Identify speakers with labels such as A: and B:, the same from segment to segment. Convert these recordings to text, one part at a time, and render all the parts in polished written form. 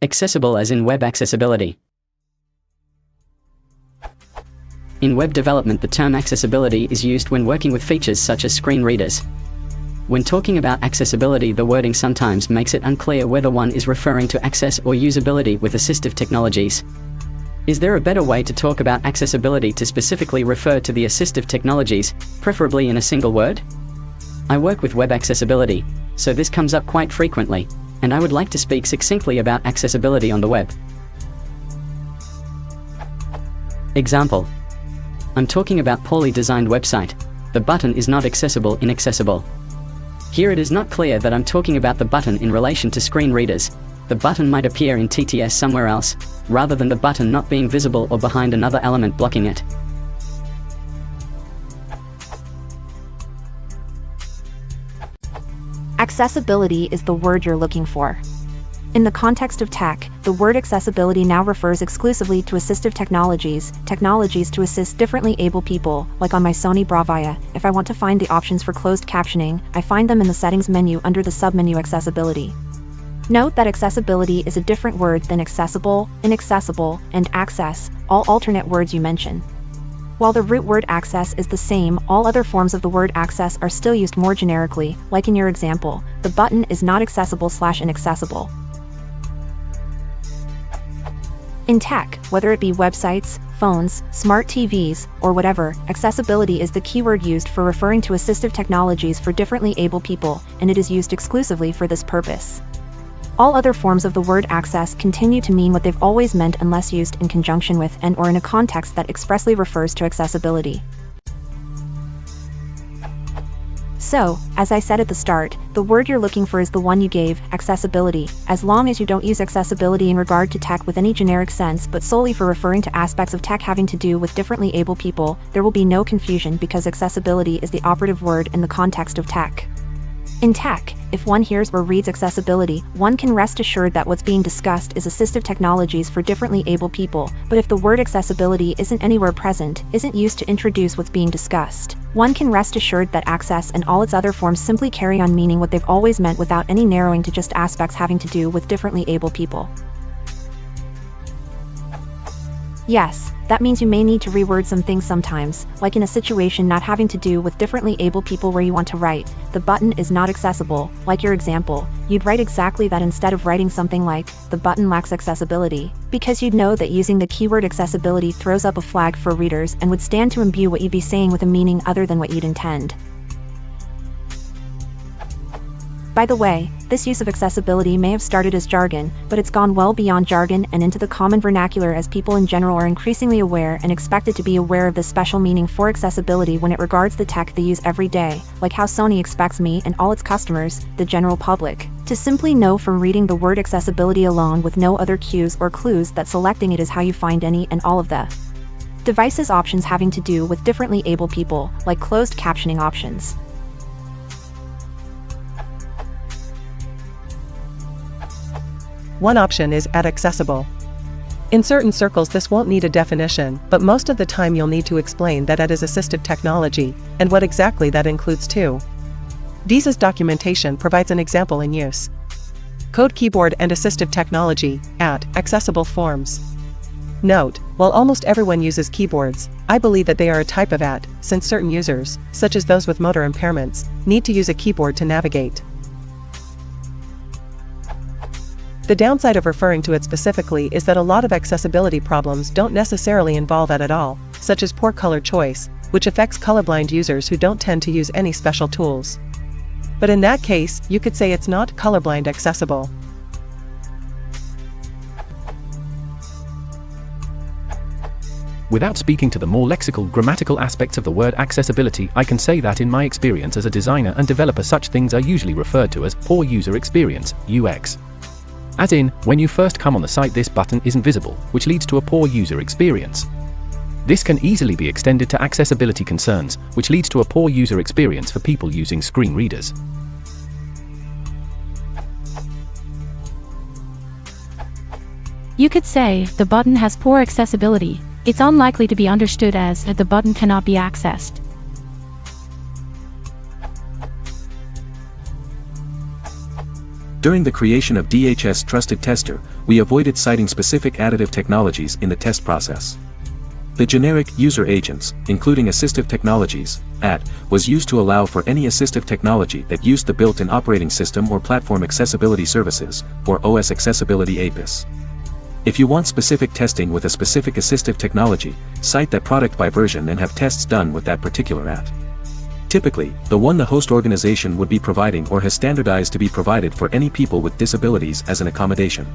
A: Accessible as in web accessibility. In web development, the term accessibility is used when working with features such as screen readers. When talking about accessibility, the wording sometimes makes it unclear whether one is referring to access or usability with assistive technologies. Is there a better way to talk about accessibility to specifically refer to the assistive technologies, preferably in a single word? I work with web accessibility, so this comes up quite frequently, and I would like to speak succinctly about accessibility on the web. Example. I'm talking about poorly designed website. The button is not accessible, inaccessible. Here it is not clear that I'm talking about the button in relation to screen readers. The button might appear in TTS somewhere else, rather than the button not being visible or behind another element blocking it.
B: Accessibility is the word you're looking for. In the context of tech, the word accessibility now refers exclusively to assistive technologies to assist differently able people, like on my Sony Bravia. If I want to find the options for closed captioning, I find them in the settings menu under the submenu accessibility. Note that accessibility is a different word than accessible, inaccessible, and access, all alternate words you mention. While the root word access is the same, all other forms of the word access are still used more generically, like in your example, the button is not accessible/inaccessible. In tech, whether it be websites, phones, smart TVs, or whatever, accessibility is the keyword used for referring to assistive technologies for differently able people, and it is used exclusively for this purpose. All other forms of the word access continue to mean what they've always meant unless used in conjunction with and/or in a context that expressly refers to accessibility. So, as I said at the start, the word you're looking for is the one you gave, accessibility. As long as you don't use accessibility in regard to tech with any generic sense but solely for referring to aspects of tech having to do with differently able people, there will be no confusion because accessibility is the operative word in the context of tech. In tech, if one hears or reads accessibility, one can rest assured that what's being discussed is assistive technologies for differently able people, but if the word accessibility isn't anywhere present, isn't used to introduce what's being discussed, one can rest assured that access and all its other forms simply carry on meaning what they've always meant without any narrowing to just aspects having to do with differently able people. Yes, that means you may need to reword some things sometimes, like in a situation not having to do with differently able people where you want to write, the button is not accessible, like your example, you'd write exactly that instead of writing something like, the button lacks accessibility, because you'd know that using the keyword accessibility throws up a flag for readers and would stand to imbue what you'd be saying with a meaning other than what you'd intend. By the way, this use of accessibility may have started as jargon, but it's gone well beyond jargon and into the common vernacular as people in general are increasingly aware and expected to be aware of this special meaning for accessibility when it regards the tech they use every day, like how Sony expects me and all its customers, the general public, to simply know from reading the word accessibility alone with no other cues or clues that selecting it is how you find any and all of the devices options having to do with differently able people, like closed captioning options.
C: One option is add accessible. In certain circles this won't need a definition, but most of the time you'll need to explain that add is assistive technology, and what exactly that includes too. DISA's documentation provides an example in use. Code keyboard and assistive technology, add accessible forms. Note, while almost everyone uses keyboards, I believe that they are a type of add, since certain users, such as those with motor impairments, need to use a keyboard to navigate. The downside of referring to it specifically is that a lot of accessibility problems don't necessarily involve that at all, such as poor color choice, which affects colorblind users who don't tend to use any special tools. But in that case, you could say it's not colorblind accessible.
D: Without speaking to the more lexical, grammatical aspects of the word accessibility, I can say that in my experience as a designer and developer, such things are usually referred to as poor user experience, UX. As in, when you first come on the site this button isn't visible, which leads to a poor user experience. This can easily be extended to accessibility concerns, which leads to a poor user experience for people using screen readers.
E: You could say, the button has poor accessibility. It's unlikely to be understood as, the button cannot be accessed.
D: During the creation of DHS Trusted Tester, we avoided citing specific additive technologies in the test process. The generic user agents, including assistive technologies, AT, was used to allow for any assistive technology that used the built-in operating system or platform accessibility services, or OS accessibility APIS. If you want specific testing with a specific assistive technology, cite that product by version and have tests done with that particular AT. Typically, the one the host organization would be providing or has standardized to be provided for any people with disabilities as an accommodation.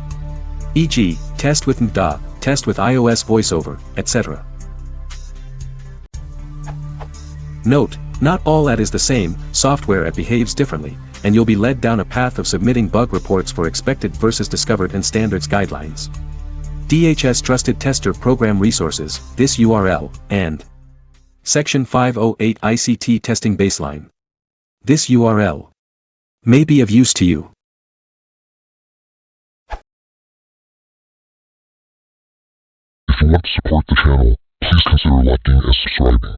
D: E.g., test with MDA, test with iOS voiceover, etc. Note, not all AT is the same, software AT behaves differently, and you'll be led down a path of submitting bug reports for expected versus discovered and standards guidelines. DHS Trusted Tester Program Resources, this URL, and Section 508 ICT Testing Baseline. This URL may be of use to you.
F: If you want to support the channel, please consider liking and subscribing.